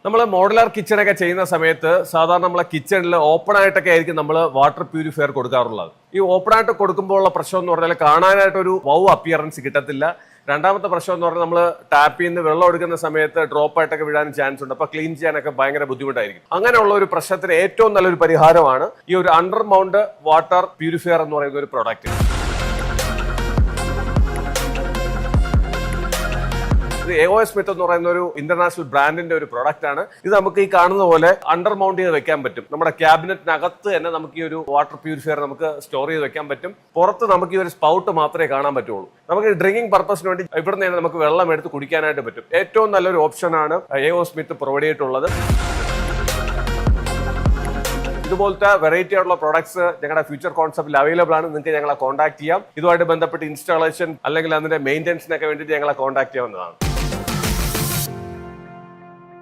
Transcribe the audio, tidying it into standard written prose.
നമ്മൾ മോഡുലാർ കിച്ചണൊക്കെ ചെയ്യുന്ന സമയത്ത് സാധാരണ നമ്മളെ കിച്ചണിൽ ഓപ്പൺ ആയിട്ടൊക്കെ ആയിരിക്കും നമ്മൾ വാട്ടർ പ്യൂരിഫയർ കൊടുക്കാറുള്ളത്. ഈ ഓപ്പൺ ആയിട്ട് കൊടുക്കുമ്പോൾ ഉള്ള പ്രശ്നം എന്ന് പറഞ്ഞാൽ കാണാനായിട്ടൊരു അപ്പിയറൻസ് കിട്ടത്തില്ല. രണ്ടാമത്തെ പ്രശ്നം എന്ന് പറഞ്ഞാൽ നമ്മൾ ടാപ്പിൽ നിന്ന് വെള്ളം എടുക്കുന്ന സമയത്ത് ഡ്രോപ്പ് ആയിട്ടൊക്കെ വീഴാനും ചാൻസ് ഉണ്ട്. അപ്പൊ ക്ലീൻ ചെയ്യാനൊക്കെ ഭയങ്കര ബുദ്ധിമുട്ടായിരിക്കും. അങ്ങനെയുള്ള ഒരു പ്രശ്നത്തിന് ഏറ്റവും നല്ലൊരു പരിഹാരമാണ് ഈ ഒരു അണ്ടർ മൗണ്ട് വാട്ടർ പ്യൂരിഫയർ എന്ന് പറയുന്ന ഒരു പ്രോഡക്റ്റ്. AO സ്മിത്ത് എന്ന് പറയുന്ന ഒരു ഇന്റർനാഷണൽ ബ്രാൻഡിന്റെ ഒരു പ്രോഡക്റ്റ് ആണ്. ഇത് നമുക്ക് ഈ കാണുന്ന പോലെ അണ്ടർ മൗണ്ട് ചെയ്ത് വെക്കാൻ പറ്റും. നമ്മുടെ ക്യാബിനറ്റിനകത്ത് തന്നെ നമുക്ക് ഈ ഒരു വാട്ടർ പ്യൂരിഫയർ നമുക്ക് സ്റ്റോർ ചെയ്ത് വെക്കാൻ പറ്റും. പുറത്ത് നമുക്ക് ഈ ഒരു സ്പൗട്ട് മാത്രമേ കാണാൻ പറ്റുള്ളൂ. നമുക്ക് ഡ്രിങ്കിങ് പർപ്പസിന് വേണ്ടി ഇവിടെ നിന്ന് നമുക്ക് വെള്ളം എടുത്ത് കുടിക്കാനായിട്ട് പറ്റും. ഏറ്റവും നല്ലൊരു ഓപ്ഷനാണ് AO സ്മിത്ത് പ്രൊവൈഡ് ചെയ്തിട്ടുള്ളത്. ഇതുപോലത്തെ വെറൈറ്റി ആയിട്ടുള്ള പ്രോഡക്ട്സ് ഞങ്ങളുടെ ഫ്യൂച്ചർ കോൺസെപ്റ്റിൽ അവൈലബിൾ ആണ്. നിങ്ങൾക്ക് ഞങ്ങളെ കോൺടാക്ട് ചെയ്യാം. ഇതുമായിട്ട് ബന്ധപ്പെട്ട് ഇൻസ്റ്റാളേഷൻ അല്ലെങ്കിൽ അതിന്റെ മെയിൻ്റെനൻസിനൊക്കെ വേണ്ടിയിട്ട് ഞങ്ങളെ കോൺടാക്ട് ചെയ്യാവുന്നതാണ്.